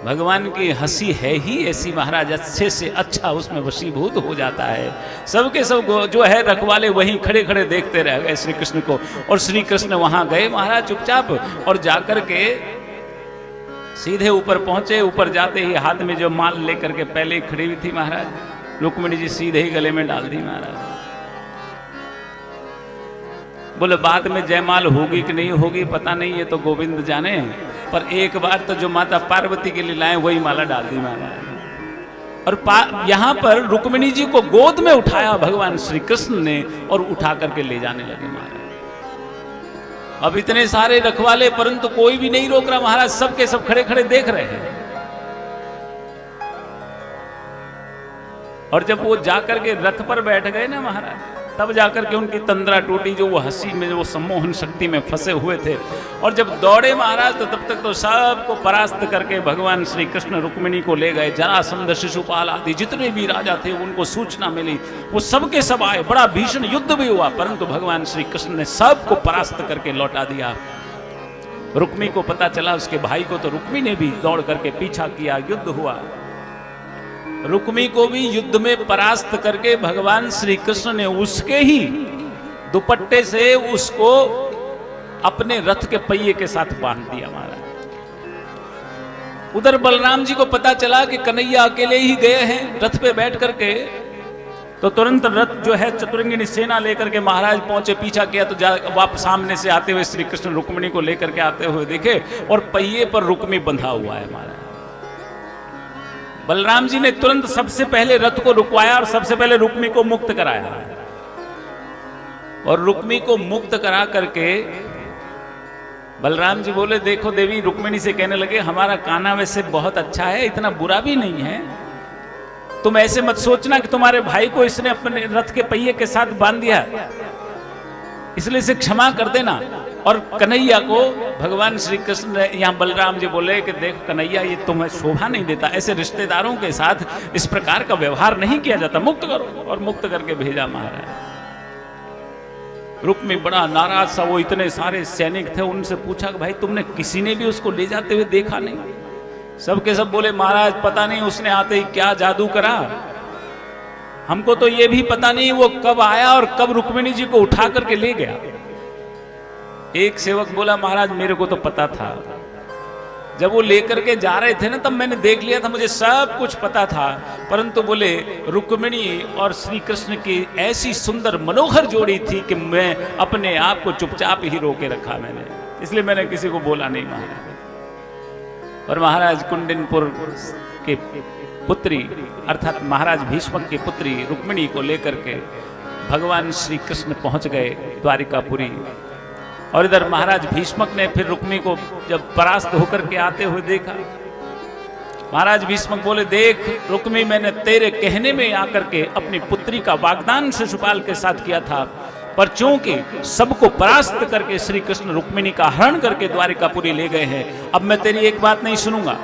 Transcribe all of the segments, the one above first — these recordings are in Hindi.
भगवान की हंसी है ही ऐसी महाराज, अच्छे से अच्छा उसमें वशीभूत हो जाता है। सबके सब जो है रखवाले वहीं खड़े खड़े देखते रह गए श्री कृष्ण को, और श्री कृष्ण वहां गए महाराज चुपचाप, और जाकर के सीधे ऊपर पहुंचे। ऊपर जाते ही हाथ में जो माल लेकर के पहले ही खड़ी हुई थी महाराज, रुक्मिणी जी सीधे ही गले में डाल दी महाराज। बोले बाद में जयमाल होगी कि नहीं होगी पता नहीं, ये तो गोविंद जाने, पर एक बार तो जो माता पार्वती के लिए लाए वही माला डाल दी महाराज। और यहां पर रुक्मिणी जी को गोद में उठाया भगवान श्री कृष्ण ने, और उठा करके ले जाने लगे महाराज। अब इतने सारे रखवाले, परंतु कोई भी नहीं रोक रहा महाराज, सबके सब खड़े खड़े देख रहे हैं। और जब वो जाकर के रथ पर बैठ गए ना महाराज, तब जाकर के उनकी तंद्रा टूटी, जो वो हंसी में, जो वो सम्मोहन शक्ति में फंसे हुए थे। और जब दौड़े महाराज, तो तब तक तो सबको परास्त करके भगवान श्री कृष्ण रुक्मिणी को ले गए। जरासंध, शिशुपाल आदि जितने भी राजा थे उनको सूचना मिली, वो सबके सब आए। बड़ा भीषण युद्ध भी हुआ, परंतु भगवान श्री कृष्ण ने सबको परास्त करके लौटा दिया। रुक्मी को पता चला, उसके भाई को, तो रुक्मी ने भी दौड़ करके पीछा किया, युद्ध हुआ। रुक्मी को भी युद्ध में परास्त करके भगवान श्री कृष्ण ने उसके ही दुपट्टे से उसको अपने रथ के पहिए के साथ बांध दिया महाराज। उधर बलराम जी को पता चला कि कन्हैया अकेले ही गए हैं रथ पे बैठ करके, तो तुरंत रथ जो है चतुरंगिनी सेना लेकर के महाराज पहुंचे। पीछा किया तो वापस सामने से आते हुए श्री कृष्ण रुक्मिणी को लेकर के आते हुए देखे, और पहिए पर रुक्मी बंधा हुआ है महाराज। बलराम जी ने तुरंत सबसे पहले रथ को रुकवाया, और सबसे पहले रुक्मी को मुक्त कराया। और रुक्मी को मुक्त करा करके बलराम जी बोले, देखो देवी, रुक्मिणी से कहने लगे, हमारा कान्हा वैसे बहुत अच्छा है, इतना बुरा भी नहीं है, तुम ऐसे मत सोचना कि तुम्हारे भाई को इसने अपने रथ के पहिए के साथ बांध दिया, इसलिए इसे क्षमा कर देना। और कन्हैया को भगवान श्री कृष्ण ने, यहाँ बलराम जी बोले कि देख कन्हैया, ये तुम्हें शोभा नहीं देता, ऐसे रिश्तेदारों के साथ इस प्रकार का व्यवहार नहीं किया जाता, मुक्त करो। और मुक्त करके भेजा महाराज। रुक्मी बड़ा नाराज सा, वो इतने सारे सैनिक थे, उनसे पूछा कि भाई तुमने किसी ने भी उसको ले जाते हुए देखा नहीं? सबके सब बोले, महाराज पता नहीं उसने आते ही क्या जादू करा, हमको तो ये भी पता नहीं वो कब आया और कब रुक्मिणी जी को उठा करके ले गया। एक सेवक बोला, महाराज मेरे को तो पता था, जब वो लेकर के जा रहे थे ना, तब मैंने देख लिया था, मुझे सब कुछ पता था, परंतु बोले रुक्मिणी और श्री कृष्ण की ऐसी सुंदर मनोहर जोड़ी थी कि मैं अपने आप को चुपचाप ही रोके रखा मैंने, इसलिए मैंने किसी को बोला नहीं महाराज। और महाराज कुंडिनपुर के पुत्री अर्थात महाराज भीष्मक की पुत्री रुक्मिणी को लेकर के भगवान श्री कृष्ण पहुंच गए द्वारिकापुरी। और इधर महाराज भीष्मक ने फिर रुक्मिणी को जब परास्त होकर के आते हुए देखा, महाराज भीष्मक बोले, देख रुक्मिणी, मैंने तेरे कहने में आकर के अपनी पुत्री का वाग्दान शिशुपाल के साथ किया था, पर चूंकि सबको परास्त करके श्री कृष्ण रुक्मिणी का हरण करके द्वारिकापुरी ले गए हैं, अब मैं तेरी एक बात नहीं सुनूंगा,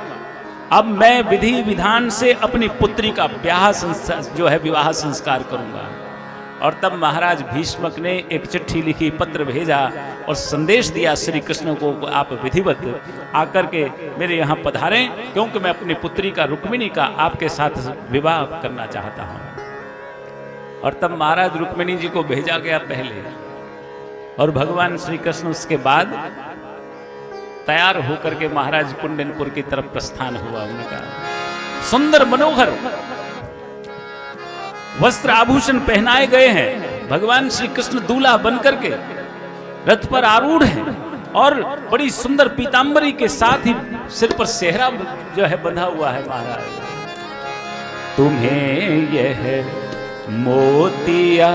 अब मैं विधि विधान से अपनी पुत्री का विवाह संस्कार करूंगा। और तब महाराज भीष्मक ने एक चिट्ठी लिखी, पत्र भेजा और संदेश दिया श्री कृष्ण को, आप विधिवत आकर के मेरे यहाँ पधारें, क्योंकि मैं अपनी पुत्री का रुक्मिणी का आपके साथ विवाह करना चाहता हूँ। और तब महाराज रुक्मिणी जी को भेजा गया पहले, और भगवान श्री कृष्ण उसके बाद तैयार होकर के महाराज कुंडिनपुर की तरफ प्रस्थान हुआ। उनका सुंदर मनोहर वस्त्र आभूषण पहनाए गए हैं, भगवान श्री कृष्ण दूल्हा बनकर के रथ पर आरूढ़ हैं, और बड़ी सुंदर पीतांबरी के साथ ही सिर पर सेहरा जो है बंधा हुआ है। महाराज तुम्हें यह मोतिया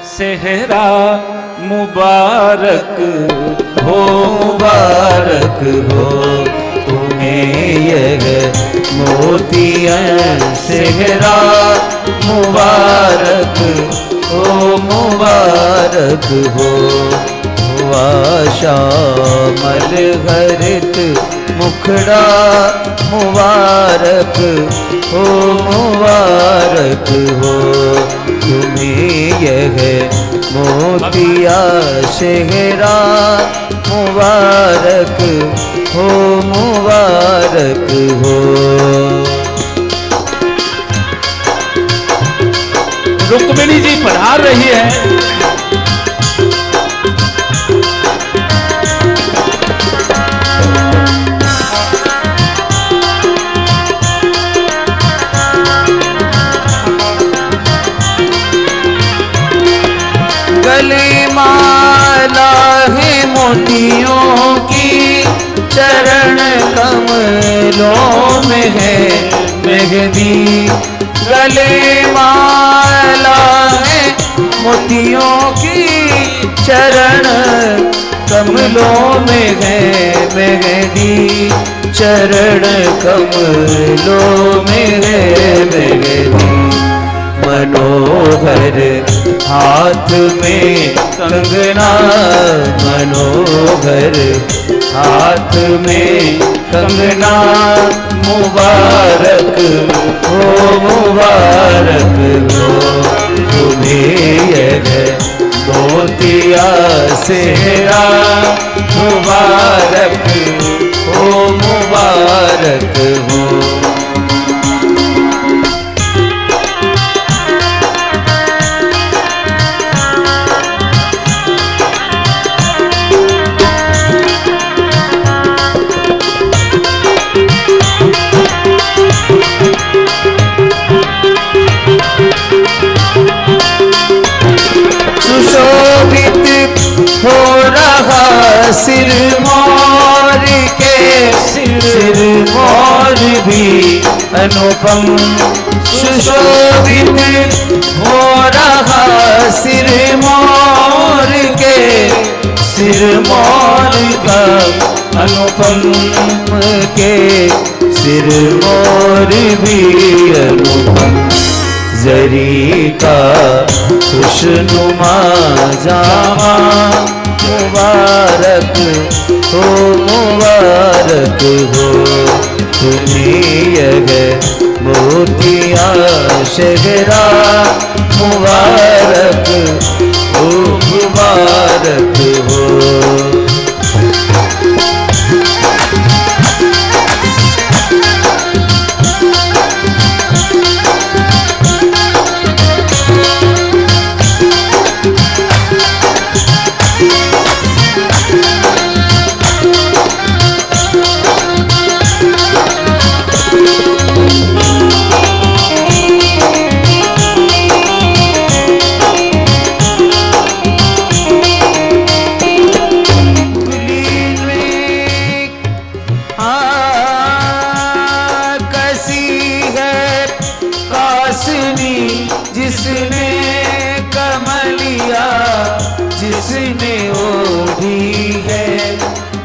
सेहरा मुबारक हो, मुबारक हो, तुम्हें यह मोतिया सेहरा मुबारक हो, मुबारक हो, हुआ श्यामल हरित मुखड़ा मुबारक हो, मुबारक हो, तुम्हें यह मोतिया सेहरा मुबारक हो, मुबारक हो। रुक्मिणी जी पधार रही है। गले माला है मोतियों की, चरण कमलों में है मेहंदी। गले माला है मोतियों की, चरण कमलों में है मेहंदी। चरण कमलों में है मेहंदी। मनोहर हाथ में कंगना, मनोहर हाथ में कंगना। मुबारक हो, मुबारक हो तुम्हें यह मोतिया सेहरा। मुबारक हो, मुबारक हो। सुशोभित हो रहा सिर मोर के, सिर मोर भी अनुपम। सुशोभित हो रहा सिर मोर के, सिर मोर का अनुपम के, सिर मोर भी अनुपम। जरी का खुशनुमा जामा, मुबारक हो, मुबारक हो तुम्हें यह मोतिया सेहरा। मुबारक हो, मुबारक हो। जिसने कमलिया जिसने ओढ़ी है,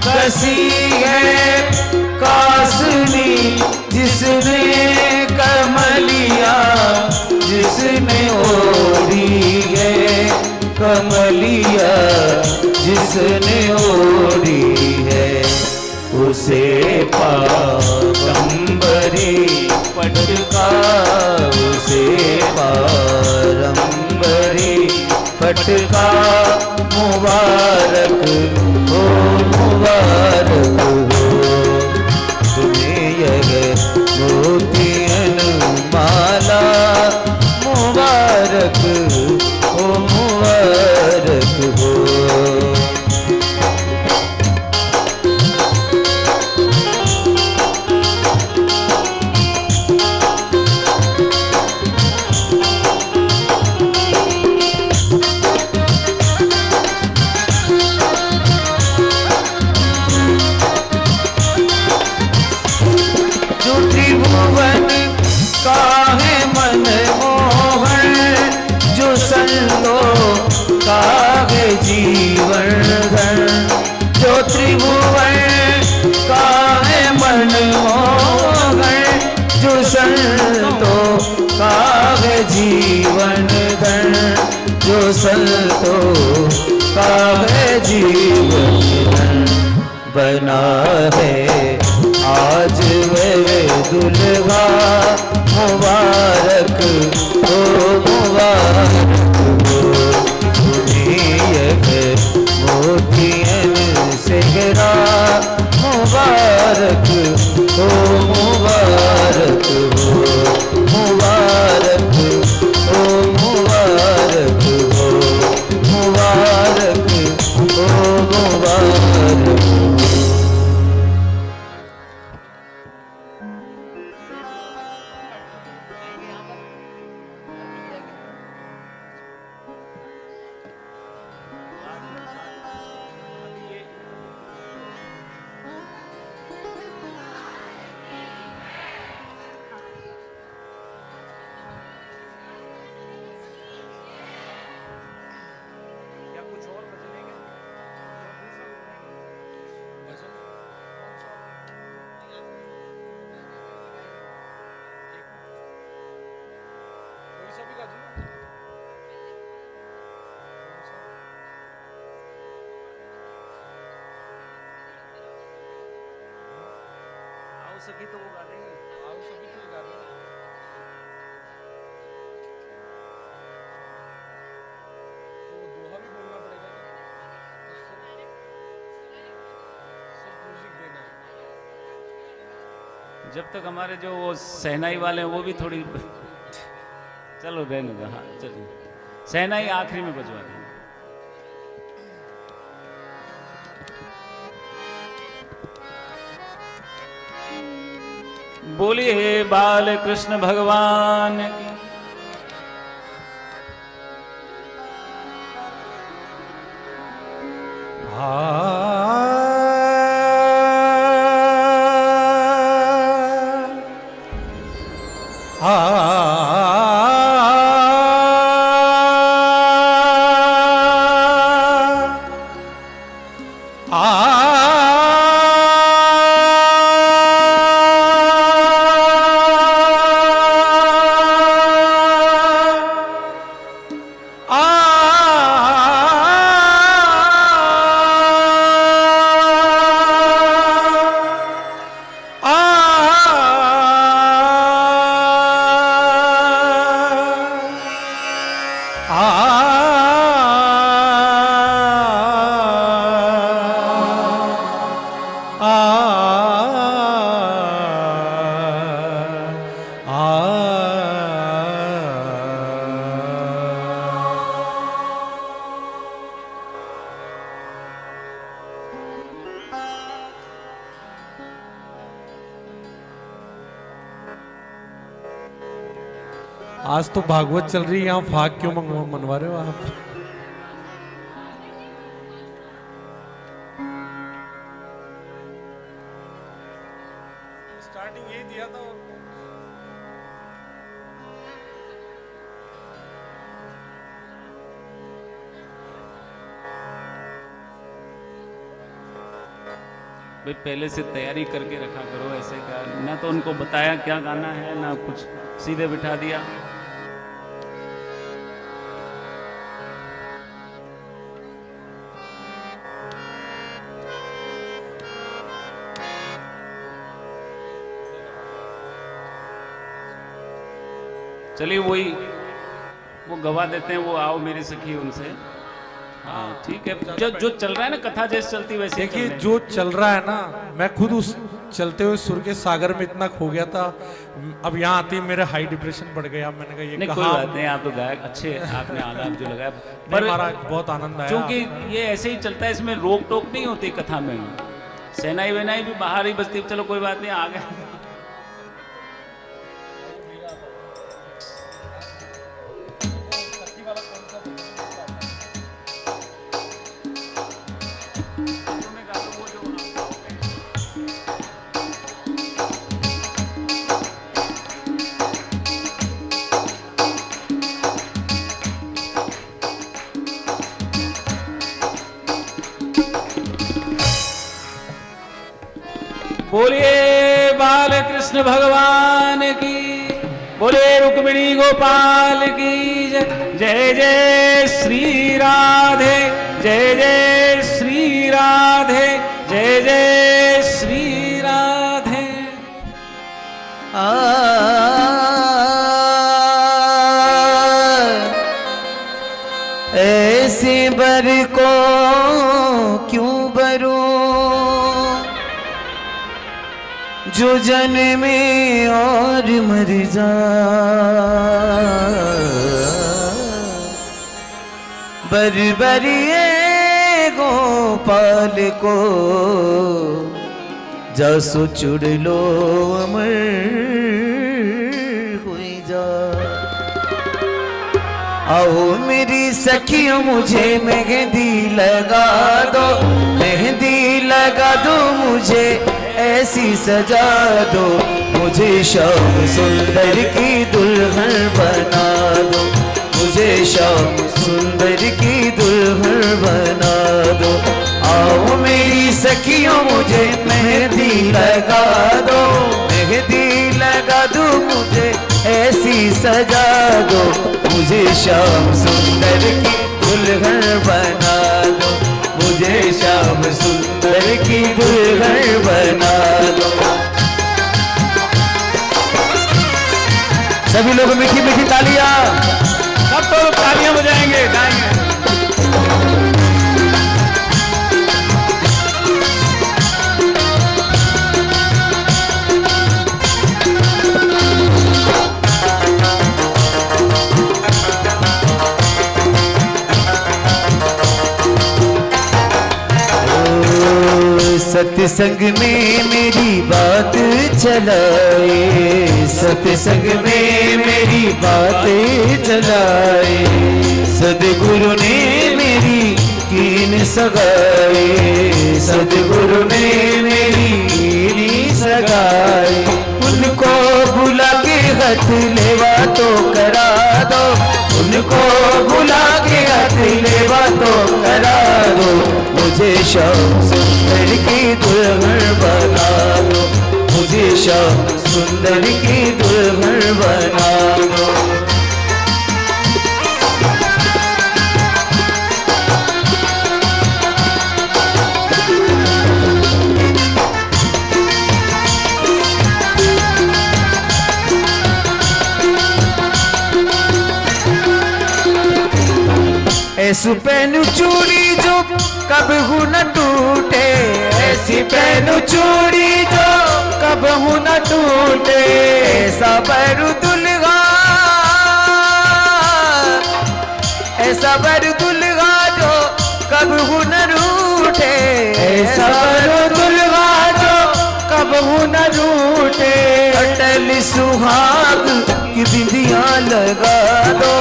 कसी है कासनी जिसने कमलिया जिसने ओढ़ी है। कमलिया जिसने ओढ़ी है, उसे पारंबरी पटका, उसे पारंबरी पटका। मुबारक हो, मुबारक हो तुम्हें यह मोतियन माला। मुबारक हो, मुबारक हो। जीवन धन जो त्रिभुवन का है मनमोहन, जो संतों का है जीवन धन, जो संतों का है जीवन धन। बना है आज वह दुल्हा, मुबारक हो, मुबारक हो तुम्हें सखी तो वो गा देंगे। आओ सभी तो गा रहे हैं। तो दोहा भी बोलना पड़ेगा ना, सब म्यूजिक देना है। जब तक हमारे जो वो सहनाई वाले हैं वो भी थोड़ी चलो रहने दो। हाँ चलिए, सहनाई आखिरी में बजवा देंगे। बोलिए हे बाल कृष्ण भगवान की। आज तो भागवत चल रही है, यहाँ फाग क्यों मनवा रहे हो आप? स्टार्टिंग यही दिया था। भाई पहले से तैयारी करके रखा करो, ऐसे क्या ना तो उनको बताया क्या गाना है ना कुछ, सीधे बिठा दिया। चलिए वही वो गवा देते हैं, वो आओ मेरी सखी उनसे। हाँ ठीक है, जो चल रहा है ना कथा जैसे चलती वैसे देखिए जो चल रहा है ना, मैं खुद उस चलते हुए सुर के सागर में इतना खो गया था। अब यहाँ आते ही मेरा हाई डिप्रेशन बढ़ गया। मैंने कहा ये नहीं कोई बात नहीं, आप तो गायक अच्छे, आपने आलाप जो लगाया पर महाराज बहुत आनंद आया। क्योंकि ये ऐसे ही चलता है, इसमें रोक टोक नहीं होती कथा में। सेनाई वेनाई भी बाहर ही बसती, चलो कोई बात नहीं, आ गए। बोलिए बाल कृष्ण भगवान की, बोलिए रुक्मिणी गोपाल की जय। जय जय श्री राधे, जय जय श्री राधे, जय जय श्री राधे। ऐसे बर को क्यों बरूं जो जन्मे और मर जा। बरबरिए गोपाल को जसो चुड़ लो अमर हुई जा। आओ मेरी सखियों मुझे मेहंदी लगा दो, मेहंदी लगा दो मुझे, ऐसी सजा दो मुझे, श्याम सुंदर की दुल्हन बना दो मुझे, श्याम सुंदर की दुल्हन बना दो। आओ मेरी सखियों मुझे मेहंदी लगा दो, मेहंदी लगा दो मुझे, ऐसी सजा दो मुझे, श्याम सुंदर की दुल्हन बना दो मुझे, श्याम सुंदर की दुल्हन बना दो। सभी लोग मीठी मीठी तालियां। सब तो तालियां बजाएंगे, गाएंगे। सत्संग में मेरी बात चलाए, सत्संग में मेरी बात चलाए, सदगुरु ने मेरी कीन सगाए, सदगुरु ने मेरी कीन सगाए। उनको बुला के हाथ लेवा तो करा दो, उनको बुला के हाथ लेवा तो करा दो, मुझे श्याम सुंदर की दुल्हन बना दो, मुझे श्याम सुंदर की दुल्हन बना दो। ऐसी पहनू चूड़ी जो कबहू न टूटे, ऐसी पहनू चूड़ी जो कबहू न टूटे, ऐसा पैरू दुल्हा, ऐसा पैरू दुल्हा जो कबहू न रूठे, ऐसा पैरू दुल्हा जो कबहू न रूठे। अटल सुहाग की बिंदिया लगा दो,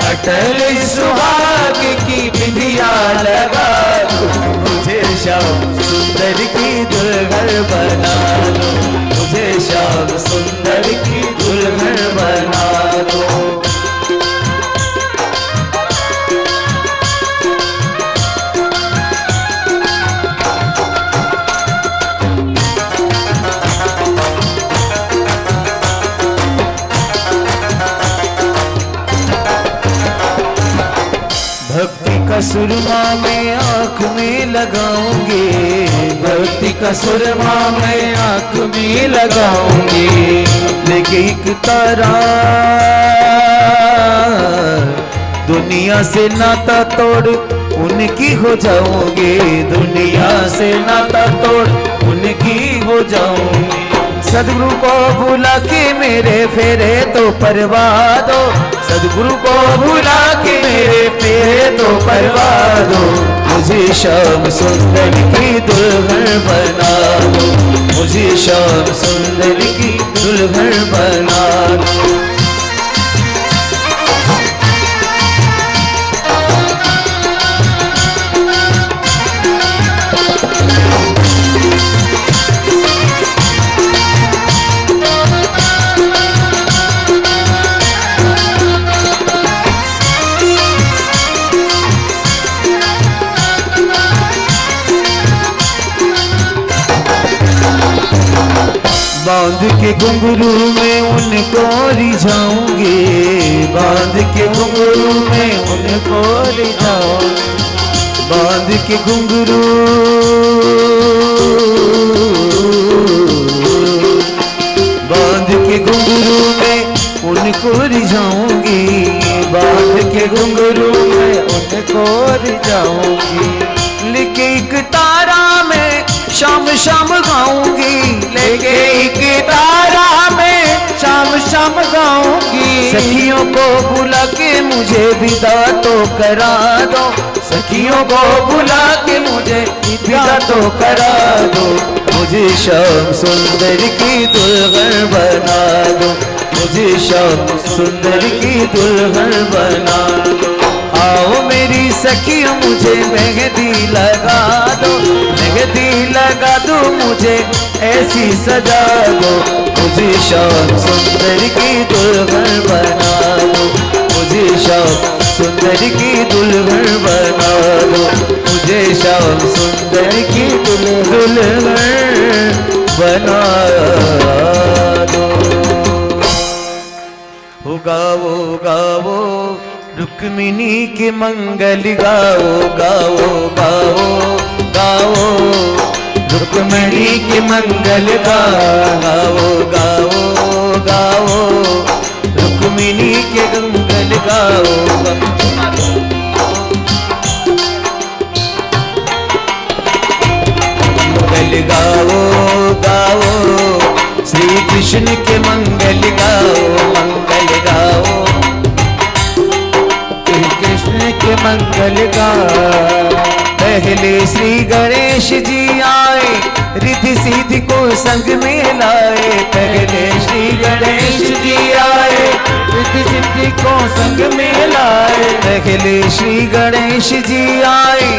अटल सुहाग की बिंदिया लगा दो, मुझे श्याम सुंदर की दुल्हन बना दो, मुझे श्याम सुंदर की दुल्हन बना दो। भक्ति का सुरमा में आँख में लगाऊंगी, भक्ति का सुरमा में आँख में लगाऊंगी, लेके एक तारा दुनिया से नाता तोड़ उनकी हो जाऊंगी, दुनिया से नाता तोड़ उनकी हो जाऊंगी। सदगुरु को बुला के मेरे फेरे तो परवा दो, सदगुरु को बुला के मेरे फेरे तो परवा दो, मुझे श्याम सुंदर की दुल्हन बना दो, मुझे श्याम सुंदर की दुल्हन बना दो। बांध के घुंघरू में उनको रिझाऊंगी, बांध के घुंघरू में उनको रिझाऊंगी, बांध के घुंघरू, बांध के घुंघरू में उनको रिझाऊंगी, बांध के घुंघरू में उनको रिझाऊंगी, लेके एक तारा में शाम शाम गाऊंगी, लेके एक तारा में शाम शाम गाऊंगी। सखियों को बुला के मुझे विदा तो करा दो, सखियों को बुला के मुझे विदा तो करा दो, मुझे श्याम सुंदर की दुल्हन बना दो, मुझे श्याम सुंदर की दुल्हन बना दो। आओ मेरी सखियों मुझे मेहंदी लगा दो, मेहंदी लगा दो मुझे ऐसी सजा दो, मुझे श्याम सुंदर की दुल्हन बना दो, मुझे श्याम सुंदर की दुल्हन बना दो, मुझे श्याम सुंदर की दुल्हन बना दो। हो गाओ गाओ रुक्मिणी के मंगल गाओ, गाओ गाओ गाओ रुक्मिणी के मंगल गाओ, गाओ गाओ कृष्ण के मंगल गाओ, मंगल गाओ, श्री कृष्ण के मंगल गाओ। पहले श्री गणेश जी आए, रिद्धि सिद्धि को संग में लाए। पहले श्री गणेश जी आए, रिद्धि सिद्धि को संग में लाए। पहले श्री गणेश जी आए,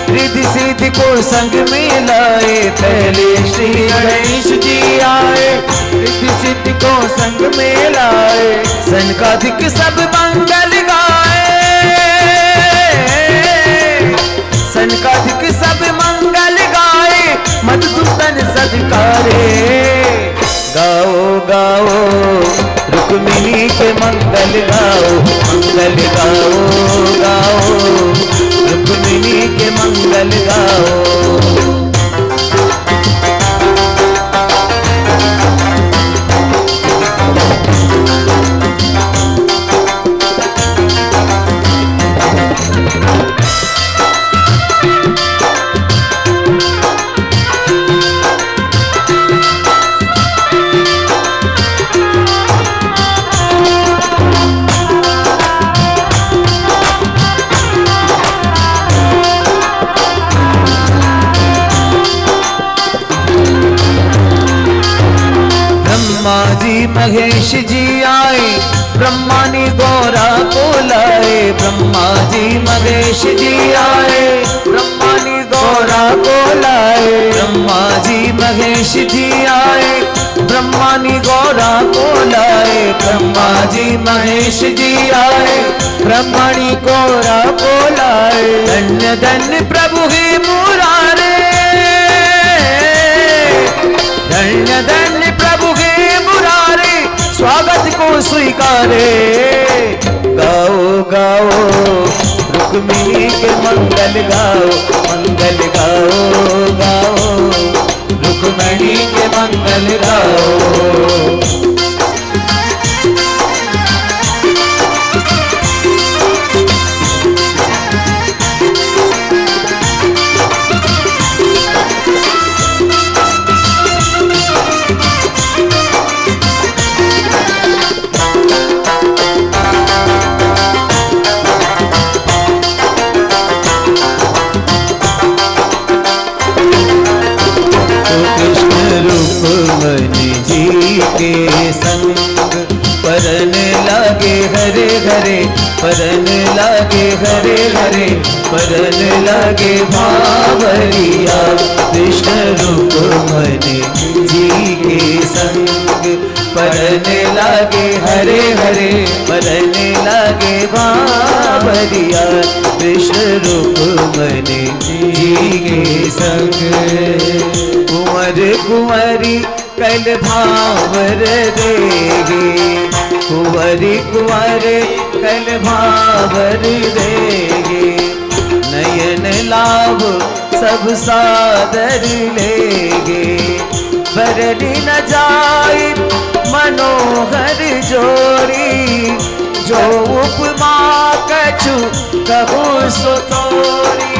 रिद्धि सिद्धि को संग में लाए। पहले श्री गणेश जी आए, रिद्धि सिद्धि को संग में लाए। सनकादिक सब मंगल गाए, सनकादिक सब मंगल गाए। मधुसूदन सदकारे, गाओ गाओ रुक्मिणी के मंगल गाओ, मंगल गाओ गाओ रुक्मिणी के मंगल गाओ। महेश जी आए, ब्रह्मा ने गौरा को लाए। ब्रह्मा जी महेश जी आए, ब्रह्मा ने गौरा को लाए। ब्रह्मा जी महेश जी आए, ब्रह्मा ने गौरा को लाए। ब्रह्मा जी महेश जी आए, ब्रह्मा ने गौरा को लाए। धन्य धन्य प्रभु हे मुरारे, धन्य धन्य प्रभु हे मुरारे, स्वागत को स्वीकारे। गाओ गाओ रुक्मिणी के मंगल गाओ, मंगल गाओ गाओ रुक्मिणी के मंगल गाओ। रुक्मिणी जी के संग परन लागे हरे हरे, परन लागे हरे हरे, परन लागे भावरिया। कृष्ण रुक्मिणी जी के संग परन लागे हरे हरे, परन लागे भावरिया। कृष्ण रुक्मिणी जी के संग कुंवर कुंवरी कल भावर देगे, कुंवरी कुंवर कल भावर देगे। नयन लाभ सब सादर लेगे, बरनी न जाए मनोहर जोड़ी। जो उपमा कछु कहू सो तोरी।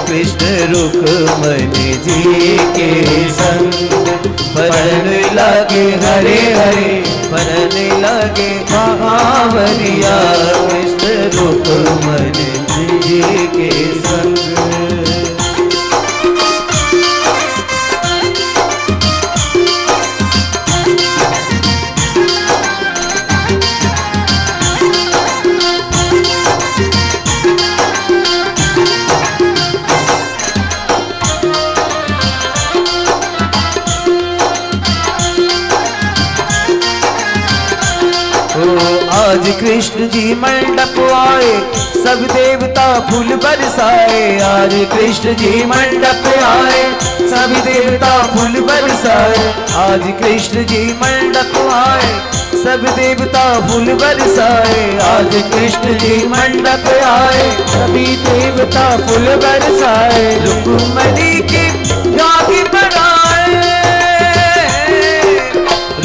कृष्ण रुक्मिणी जी के संग परन लागे हरे हरे, परन लागे भावरिया। कृष्ण रुक्मिणी जी के संग आज कृष्ण जी मंडप आए, सब देवता फूल बरसाए। आज कृष्ण जी मंडप आए, सब देवता फूल बरसाए। आज कृष्ण जी मंडप आए, सब देवता फूल बरसाए। आज कृष्ण जी मंडप आए, सभी देवता फूल बरसाए। रुक्मिणी की बागी बढ़ाए,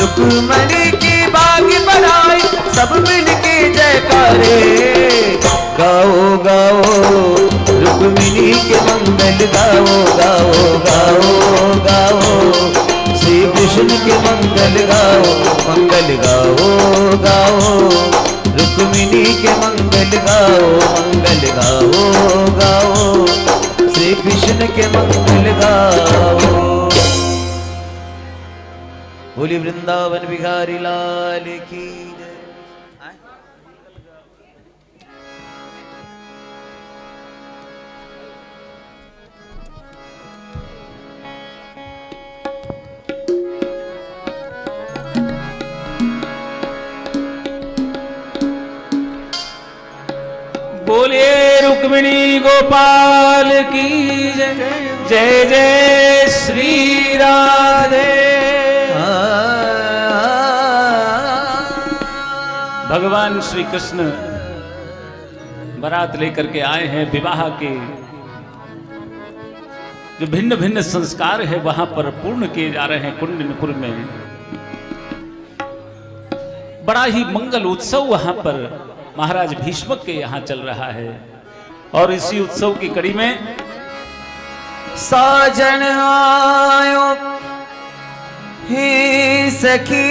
रुक्मिणी की बागी बढ़ाए। सब मिलके जयकारे, गाओ गाओ रुक्मिणी के मंगल गाओ, गाओ गाओ गाओ श्री कृष्ण के मंगल गाओ, मंगल गाओ गाओ। रुक्मिणी के मंगल गाओ, मंगल गाओ गाओ। श्री कृष्ण के मंगल गाओ। बोली वृंदावन बिहारी लाल की जय। बोलिए रुक्मिणी गोपाल की जय। जय जय श्री राधे। भगवान श्री कृष्ण बारात लेकर के आए हैं। विवाह के जो भिन्न भिन्न संस्कार है वहां पर पूर्ण किए जा रहे हैं कुंडनपुर में। बड़ा ही मंगल उत्सव वहां पर महाराज भीष्मक के यहाँ चल रहा है। और इसी उत्सव की कड़ी में साजन आयो हे सखी,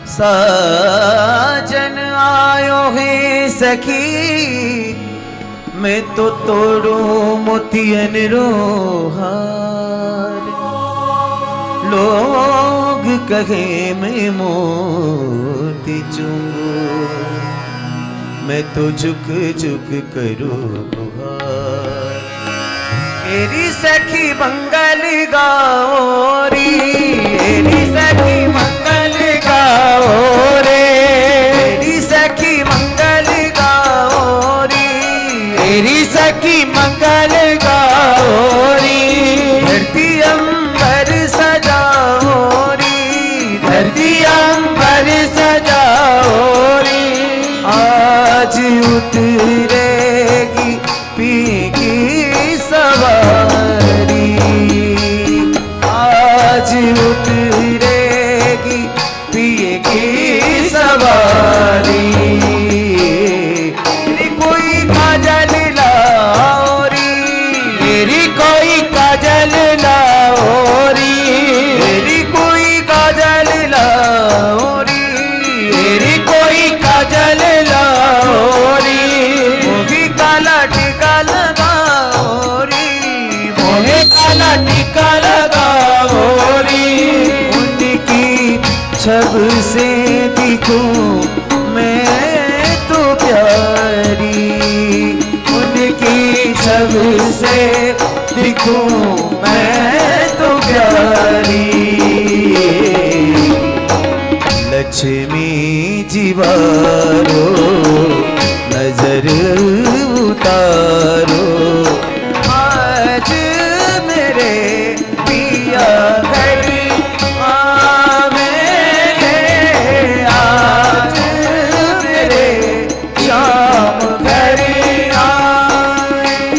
साजन आयो हे सखी। मैं तो तोड़ू मोतियन रो हार। लोग कहे मैं मोती चूंगू, मैं तो झुक झुक करूँ गुहार। मेरी सखी मंगल गाओरी, मेरी सखी मंगल गाओरे। मेरी सखी मंगल गाओरी, मेरी सखी मंगल गाओरी। धरती अंबर सजाओरी, धरती अंबर सजाओरी। आज उतरेगी पी की सवारी, आज उतरेगी पिए की सवारी। मेरी कोई काजल लाओरी, मेरी कोई काजल लाओरी। मेरी कोई काजल लाओरी, मेरी कोई काजल लाओरी। मोही काला टीका लगाओरी, मोहे काला टीका लगाओरी। उनकी छब से दिखूं मैं तो प्यारी, उनकी छब से दिखूं मैं तो प्यारी। लक्ष्मी जीवारो नजर उतारो, आज मेरे पिया घर आवेंगे, आज मेरे शाम घर आएंगे।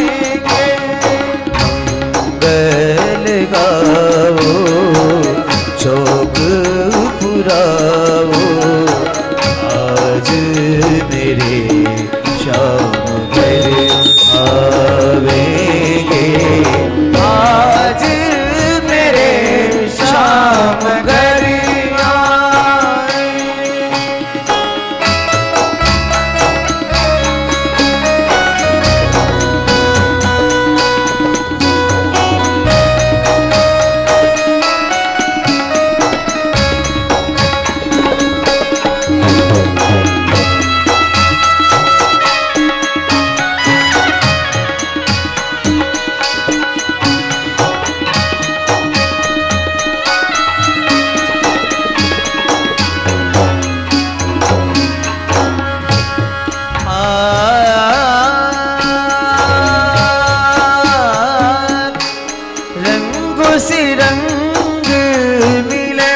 मंगल गाओ चौक पुराओ, आज मेरे शाम घर आवेंगे, आज मेरे शाम घर आएंगे। रंगों से रंग मिले,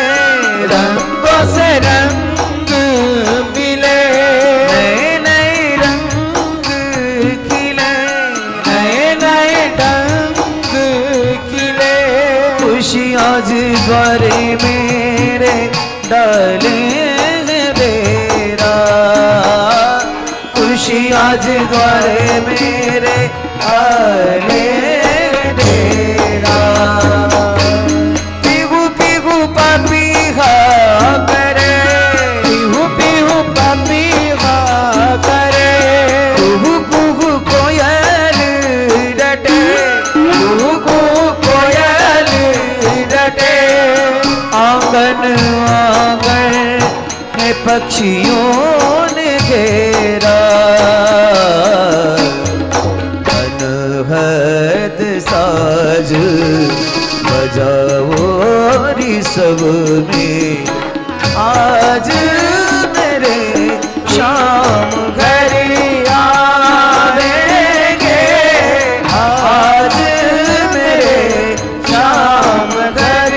रंगों से रंग मिले। नए नए रंग खिले, नए नए ढंग खिले। खुशी आज द्वारे मेरे डाले बेरा, खुशी आज द्वारे मेरे आले डेरा। पीहू पीहू पपीहा करे, पीहू पीहू पपीहा करे, कुहू कुहू कोयल रटे, कुहू कुहू कोयल रटे। आंगन आंगन है पक्षियों ने घेरा, अनहद साज बजाओ री सब में, आज मेरे शाम घर आवेंगे, आज मेरे शाम घर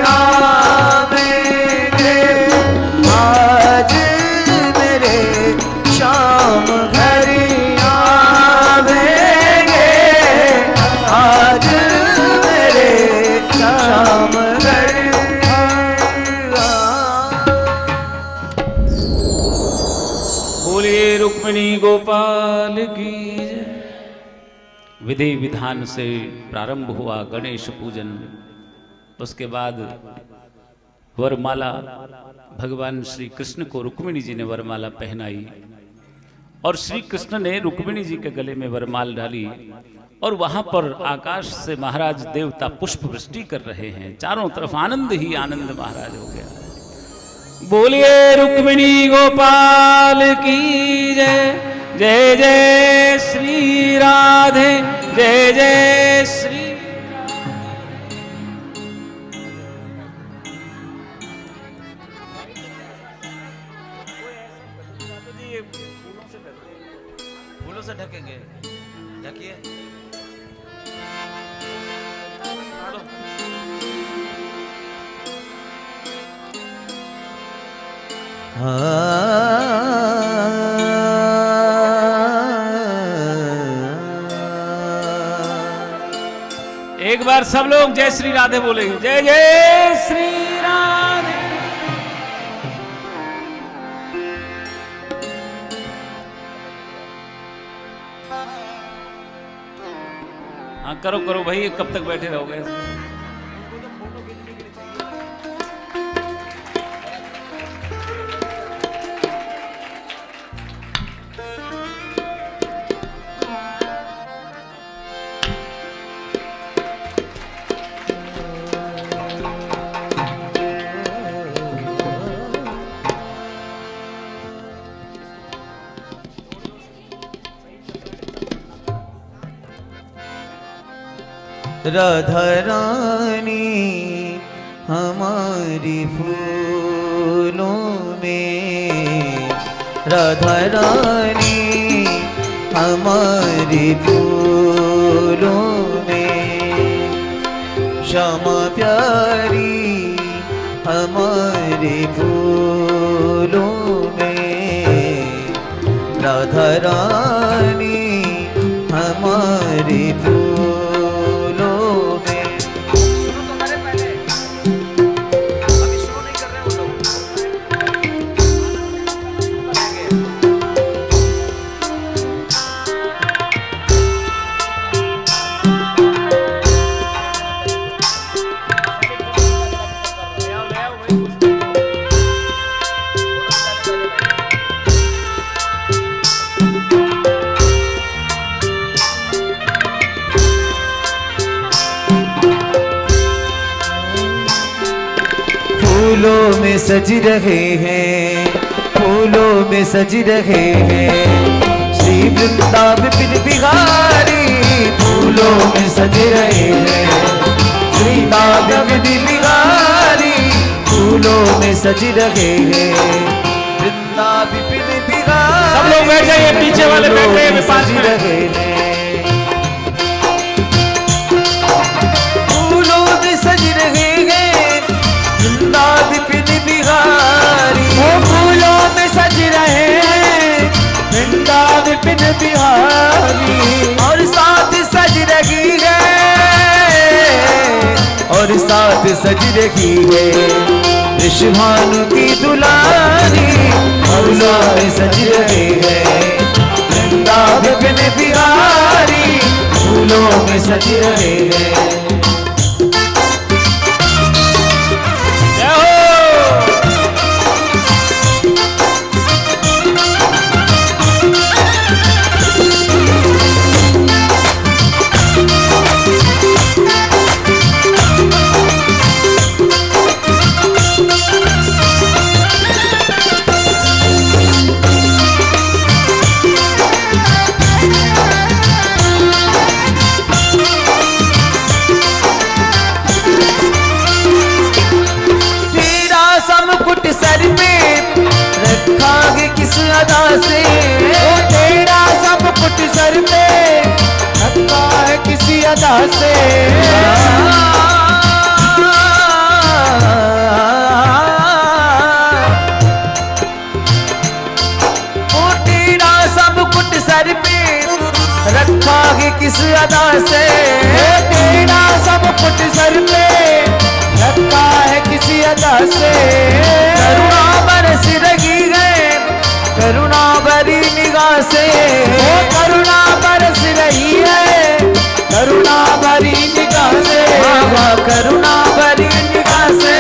आवेंगे, आज मेरे शाम घर आवेंगे, आज मेरे शाम घर बोलिए रुक्मिणी गोपाल की जय। विधि विधान से प्रारंभ हुआ गणेश पूजन। उसके बाद वरमाला भगवान श्री कृष्ण को रुक्मिणी जी ने वरमाला पहनाई और श्री कृष्ण ने रुक्मिणी जी के गले में वरमाल डाली और वहां पर आकाश से महाराज देवता पुष्प वृष्टि कर रहे हैं। चारों तरफ आनंद ही आनंद महाराज हो गया। बोलिए रुक्मिणी गोपाल की जय। जय जय श्री राधे, जय जय श्री। फूलों से ढकेंगे, ढकिए। एक बार सब लोग जय श्री राधे बोलेंगे। जय जय श्री राधे। हाँ करो करो भाई, कब तक बैठे रहोगे? राधा रानी हमारी फूलों में, राधा रानी हमारी फूलों में, श्यामा प्यारी हमारी फूलों में, राधा रानी हमारी फूलों में। सुनो तुम्हारे पहले, अभी शुरू नहीं कर रहे वो लोग। फूलों में सज रहे हैं, फूलों में सज रहे हैं श्री वृंदावन बिहारी। फूलों में सज रहे हैं श्री वृंदावन बिहारी। फूलों में सज रहे हैं वृंदावन बिहारी। सब लोग बैठ जाइए, पीछे वाले बैठ गए हैं, पास में रहे हैं। फूलों में सज रहे हैं वृंदावन बिहारी। फूलों में सज रहे हैं वृंदावन बिहारी। और साथ सज रही है, और साथ सज रही है ऋषभानु की दुलारी। फूलों में सज रहे हैं जिंदा विपिन बिहारी फूलों में सज रहे हैं। जय हो। अदा से वो तेरा सब कुछ सर पे रखा है किसी अदा से। वो तेरा सब कुछ सर पे रखा है किस अदा से। तेरा सब कुछ सर पे रखा है किसी अदा से। करुणा बरस रही है करुणा भरी निगाह से। वो करुणा बरस रही है करुणा भरी निगाह से। करुणा भरी निगाह से।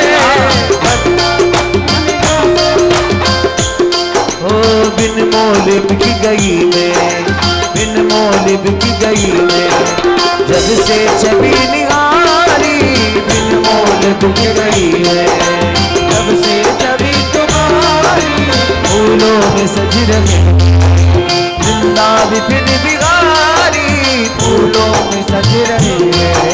ओ बिन मोल बिक गई मैं बिन मोल बिक गई मैं जब से छवि निहारी बिन मोल बिक गई है जब से छवि तुम्हारी फूलों में सज रहे जिंदा विपिन बिहारी फूलों में सज रहे हैं।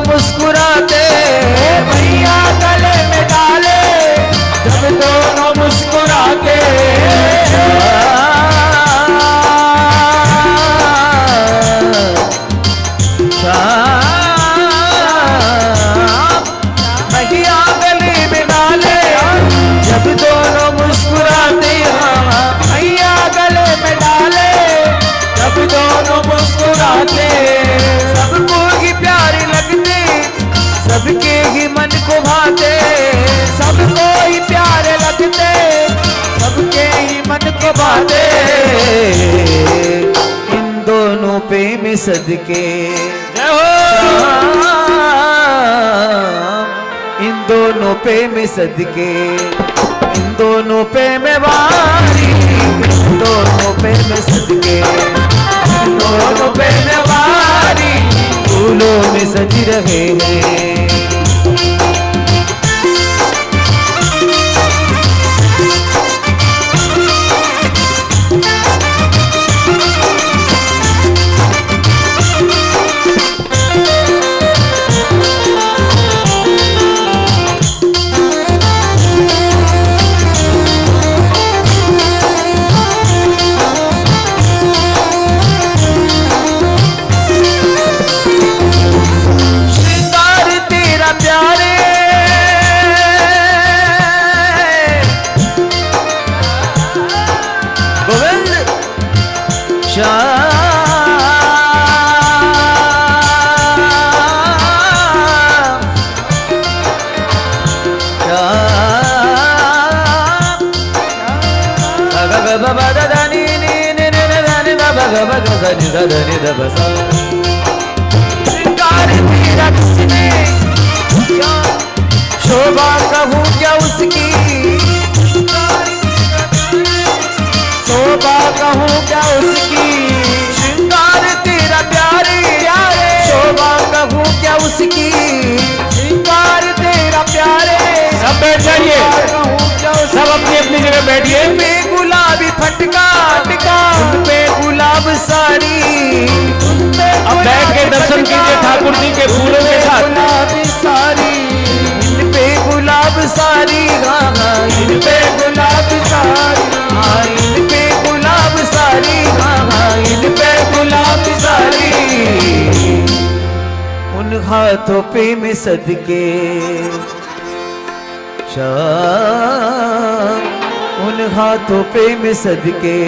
मुस्कुराते भैया गले में डाले जब दोनों मुस्कुराते। भैया गले में डाले जब दोनों मुस्कुराते। भैया गले में डाले जब दोनों मुस्कुराते। सबको ही प्यारे लगते सबके ही मन को भाते। सबको ही प्यारे लगते सबके ही मन को भाते। इन दोनों पे में सदके जय हो। इन दोनों पे में सदके इन दोनों पे में वारी इन दोनों पे में सदके इन दोनों पे में वारी फूलों में सज रहे हैं। श्रृंगार तेरा किसने शोभा कहूँ क्या उसकी शोभा कहूँ क्या उसकी। श्रृंगार तेरा प्यारे शोभा कहूँ क्या उसकी। श्रृंगार तेरा प्यारे। सब बैठ जाइए सब अपनी अपनी जगह बैठिए। पे गुलाबी फटका टिका पे गुलाब साड़ी। अब बैठ के दर्शन कीजिए ठाकुर जी के फूलों के साथ। गुलाबी साड़ी पे गुलाब साड़ी। हाँ इन पे गुलाब सारी, हाँ इन पे गुलाब सारी, हाँ इन पे गुलाब सारी। उन हाथों पे में सदके शाम, उन हाथों पे में सदके,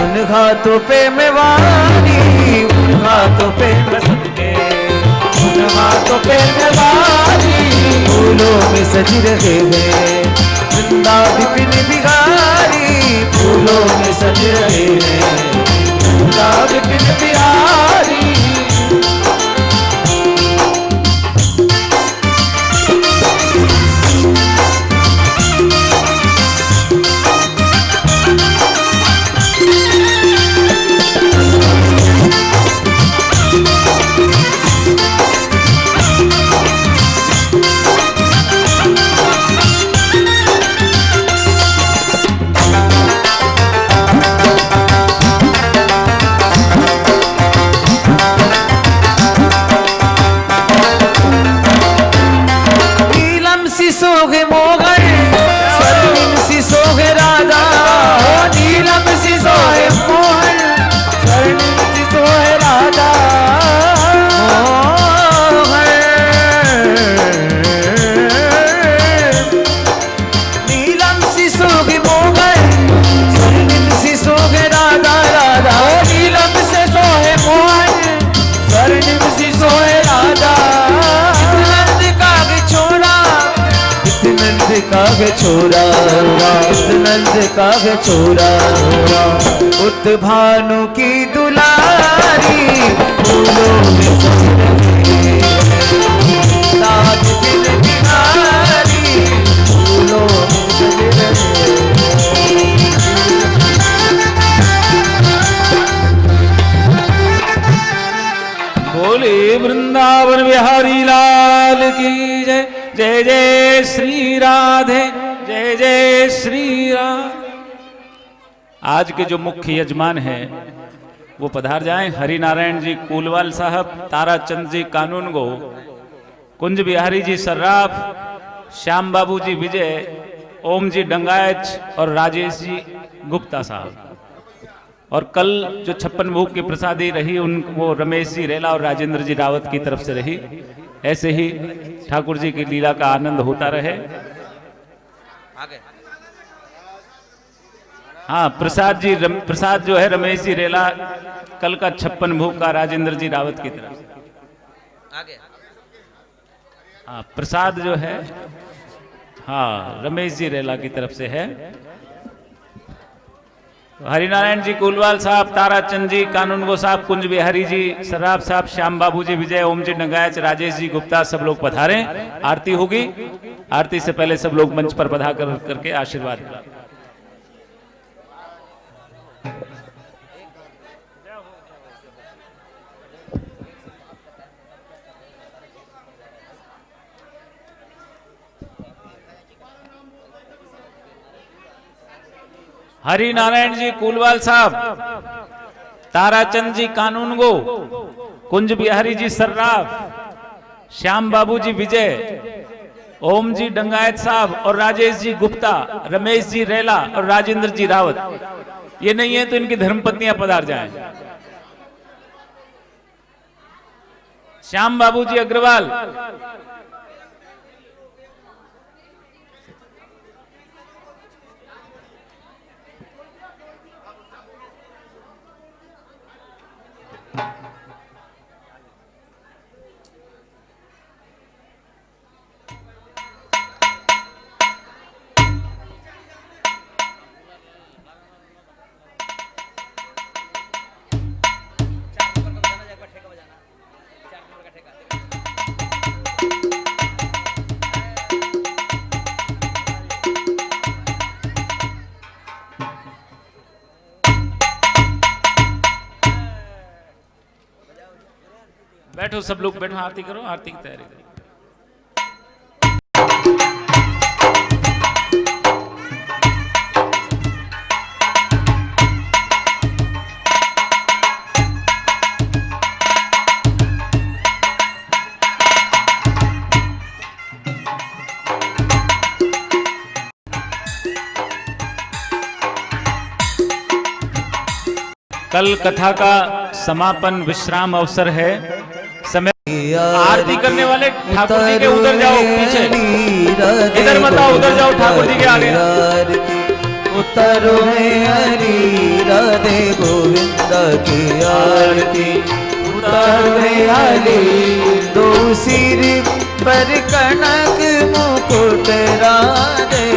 उन हाथों पे में वारी, उन हाथों पे में सदके, उन हाथों पे में वारी। फूलों में सज रहे हैं वृंदा विपिन बिहारी, फूलों में सज रहे हैं वृंदा विपिन बिहारी। सोगे मोगल स्वर्णिम सी सोगे राधा, नीलम सी सोगे मोहन स्वर्णिम सी सोगे राधा। नीलम सी सोगे मोगल स्वर्णिम सी सोगे राधा, राधा नीलम से सोहे मोहन स्वर्णिम सी सोहे राधा। नंद काग छोरा, नंद काग छोरा, उत भानु की दुलारी, फूलों में सज रहे ताज बिन बिहारी, फूलों में सज रहे। बोले वृंदावन बिहारी लाल की जय। जय जय श्री राधे, जय जय श्री राधे। आज के जो मुख्य यजमान हैं वो पधार जाएं। हरि नारायण जी कूलवाल साहब, ताराचंद जी कानून गो, कुंज बिहारी जी सर्राफ, श्याम बाबू जी विजय, ओम जी डंगायच और राजेश जी गुप्ता साहब। और कल जो 56 भोग की प्रसादी रही उन वो रमेश जी रेला और राजेंद्र जी रावत की तरफ से रही। ऐसे ही ठाकुर जी की लीला का आनंद होता रहे। हाँ, प्रसाद जी प्रसाद जो है रमेश जी रेला कल का 56 भोग का राजेंद्र जी रावत की तरफ से। हाँ, प्रसाद जो है हाँ रमेश जी रेला की तरफ से है। हरिनारायण जी कुलवाल साहब, ताराचंद जी कानूनगो साहब, कुंज बिहारी जी सर्राफ साहब, श्याम बाबू जी विजय, ओम जी डंगायच, राजेश जी गुप्ता सब लोग पधारे। आरती होगी। आरती से पहले सब लोग मंच पर पधार करके आशीर्वाद दिला। हरि नारायण जी कूलवाल साहब, ताराचंद जी कानूनगो, कुंज बिहारी जी सर्राफ, श्याम बाबू जी विजय, ओम जी डंगायत साहब और राजेश जी गुप्ता, रमेश जी रेला और राजेंद्र जी रावत। ये नहीं है तो इनकी धर्मपत्नियां पधार जाएं। श्याम बाबू जी अग्रवाल, बैठो सब लोग बैठो, आरती करो, आरती की तैयारी करो। कल कथा का समापन विश्राम अवसर है। समय आरती करने वाले ठाकुर जी के उधर जाओ, पीछे इधर मत आओ, उधर जाओ ठाकुर जी के आगे। उतरो हरि राधे गोविंद की आरती, उतरो हरि दो सिर पर कनक मुकुट राधे,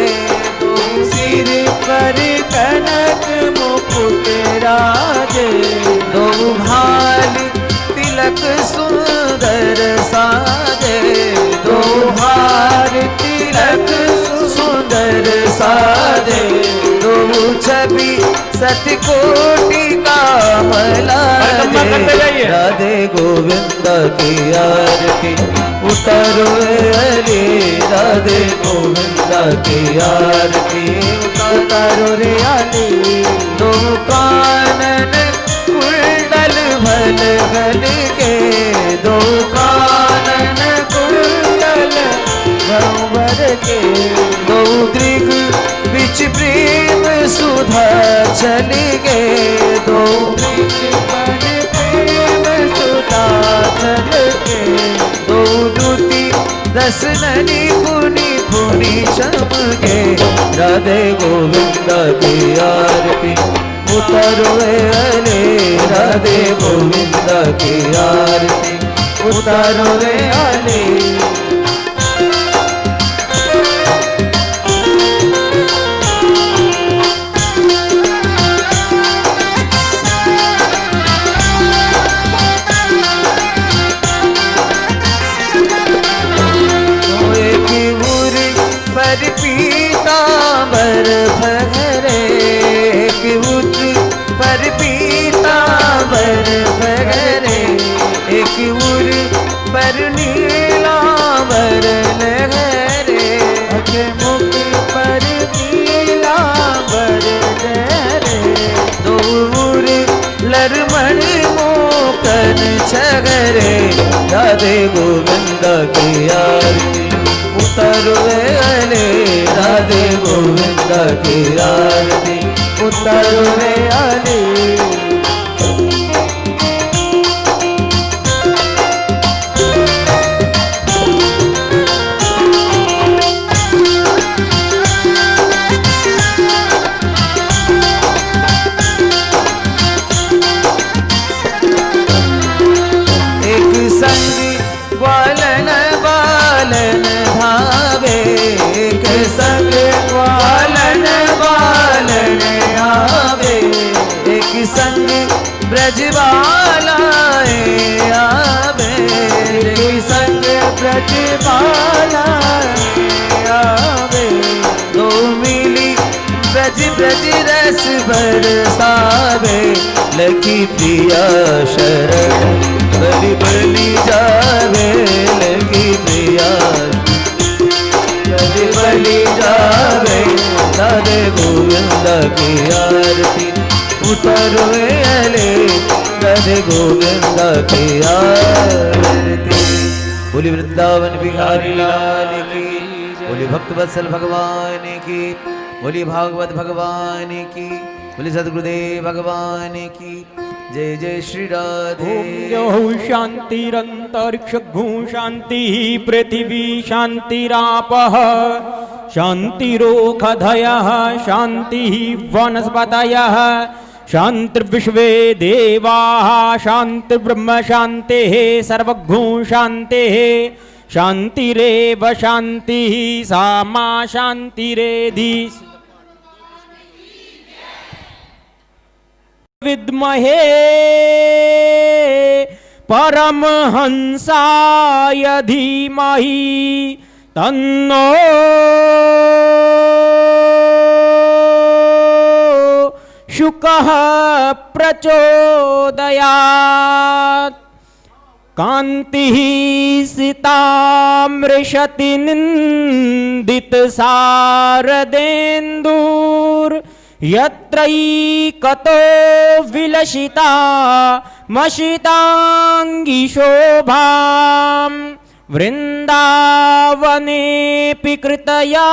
दो सिर पर कनक मुकुट राधे, दो भाल तिलक सुंदर साजे, दो भार तिलक सुंदर साजे, दो छवि सतकोटि कामला जे, राधे गोविंद की आरती, उतरो रे राधे गोविंद की आरती, उतरो रे आली दो कानन कुंडल भल भल के, दो कानन कुंडल भंवर के, दो दृग बिच प्रेम सुधा चली गे, दो दृग पर प्रेम सुधा चल के, दो दुति दस ननी पुनि पुनि चमके, राधे गोविंद की आरती, उतरो रे राधे गोविंद की आरती, उतरो रे आले। पर पीतांबर भरे, एक उत पर पीतांबर भरे, एक उर पर नीलांबर लहरे, एक मुख पर नीलांबर लहरे, दो उर लरमण मोकन छगरे, राधे गोविंद की आरती, उतरो रे राधे गोविंद की आरती, उतरो रे आले। एक संग ग्वालन बालन भावे, एक संग ग्वालन बालन आवे, एक संग ब्रजबालाए आवे, एक संग ब्रजबालाए आवे, दो मिली ब्रज ब्रज रस बरसावे, लखी प्रिया शरण बलि बलि जावे, लखी प्रिया बलि बलि जावे, राधे गोविंद की आरती, उतरो अले राधे गोविंद की आरती। बोली वृंदावन बिहारी लाल की, बोली भक्त वत्सल भगवान की, बोली भागवत भगवान की, बोली सद्गुरुदेव भगवान की जय जय श्री राधे। ओम शांतिरंतरिक्ष भू शांति पृथिवी शांतिरापः शांतिरोषधयः शांति वनस्पतयः शांतिर्विश्वे देवाः शांतिर्ब्रह्म शांतिः सर्वभू शांतिः शांतिरेव शांतिः सा मा शांतिरेधि। विद्महे परमहंसाय धीमहि तन्नो शुकः प्रचोदयात्। कान्तिः सितामृशति निन्दितशारदेन्दुर् यत्रैकतो विलसिता मशितांगी शोभां वृन्दावनेऽपि कृतया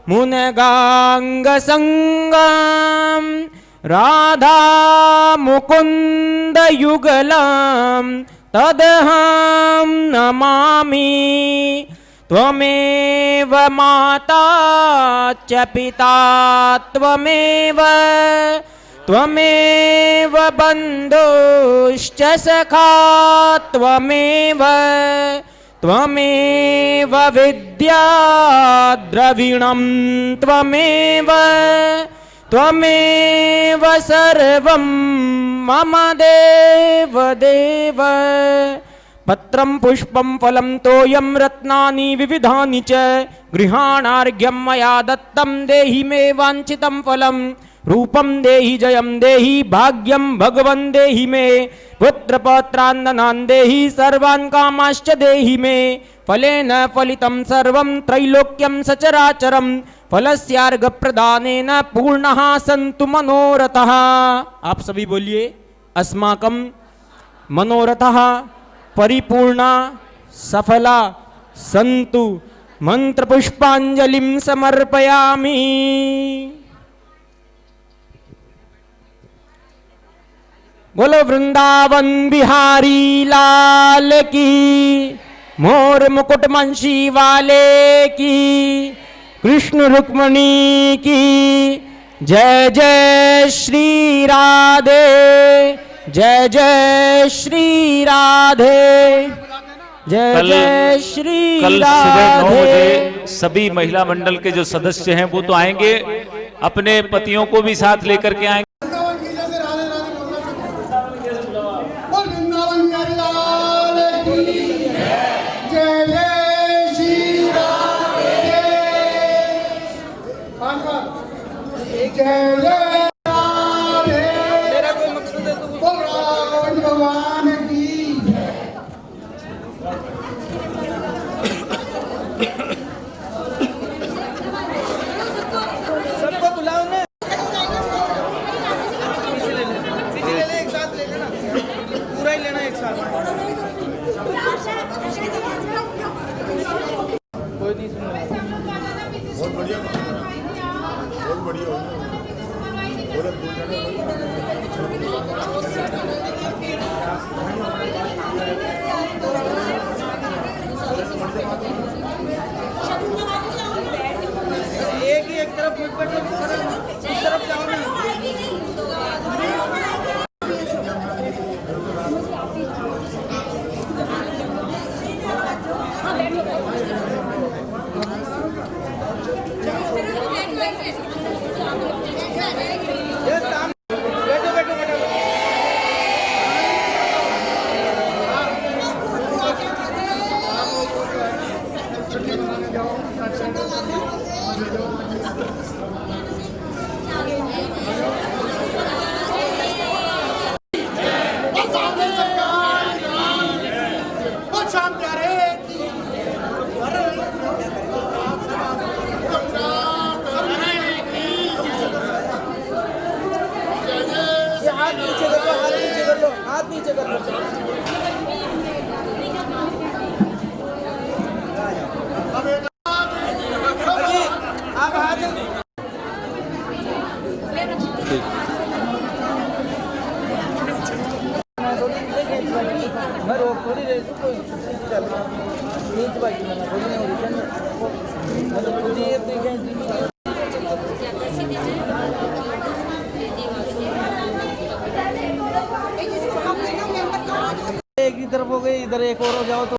मुनगाङ्गसङ्गं राधा मुकुंद युगलम तदहं नमामि। त्वमेव माता च पिता त्वमेव त्वमेव बन्धुश्च सखा त्वमेव त्वमेव विद्या द्रविणं त्वमेव त्वमेव सर्वं मम देव देव। पत्रं पुष्पं फलं तोयं रत्नानि विविधानि च गृहाणार्घ्यं मया दत्तं देहि मे वाञ्छितं फलं। रूपं देहि जयं देहि भाग्यं भगवन् देहि मे पुत्रपौत्रान् देहि सर्वान् कामाश्च देहि मे। फलेन फलितं सर्वं त्रैलोक्यं सचराचरं फलस्यार्घ प्रदानेन पूर्णः सन्तु मनोरथः। आप सभी बोलिए अस्माकं मनोरथः परिपूर्णा सफला सन्तु। मंत्र पुष्पांजलिं समर्पयामि। बोलो वृंदावन बिहारी लाल की, मोर मुकुट मंशी वाले की, कृष्ण रुक्मणी की जय जय श्री राधे, जय जय श्री राधे, जय जय श्री कल सुबह 9 राधे। बजे सभी महिला मंडल के जो सदस्य हैं वो तो आएंगे, अपने पतियों को भी साथ लेकर के आएंगे। वृंदावन बिहारी लाल की जय जय श्री राधे, जय जय राधे, बोल रावण भगवान की। सबको बुलाओ ना, पीछे ले ले एक साथ ले लेना, पूरा ही लेना एक साथ। कोई नहीं सुन रहा। एक ही एक तरफ मुझ पर इस तरफ जाओ ना। ये सामने बैठो बैठो बैठो। हाथ नीचे कर लो, हाथ नीचे कर लो, हाथ नीचे कर लो। अजी, आप हाथ मैं रोक थोड़ी रही थी, कोई नीच बाकी मैंने थोड़ी नहीं हो रही थी, मतलब खुद ही ये एक ही तरफ हो गई, इधर एक और हो जाओ तो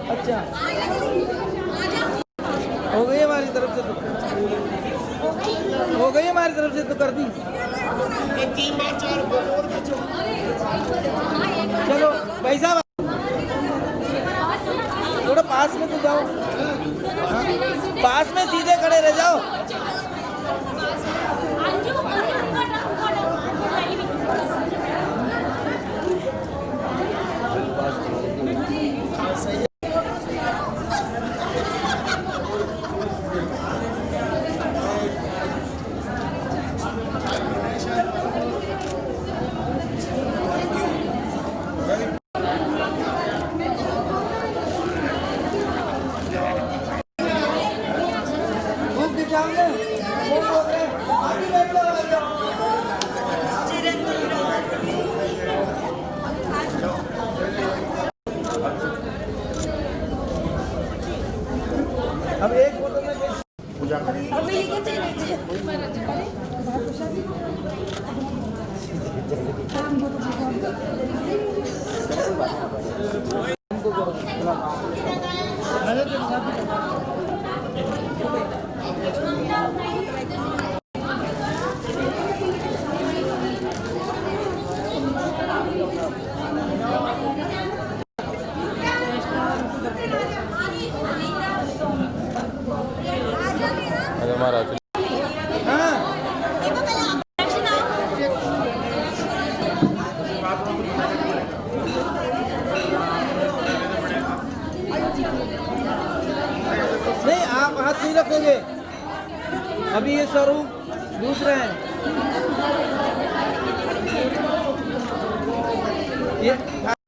अच्छा हो गई हमारी तरफ से, तो हो गई हमारी तरफ से तो कर दी। चलो भाई साहब थोड़ा पास में तो जाओ, पास में सीधे खड़े रह जाओ। नहीं, आप हाथ नहीं रखोगे, अभी ये स्वरूप दूसरे हैं। ये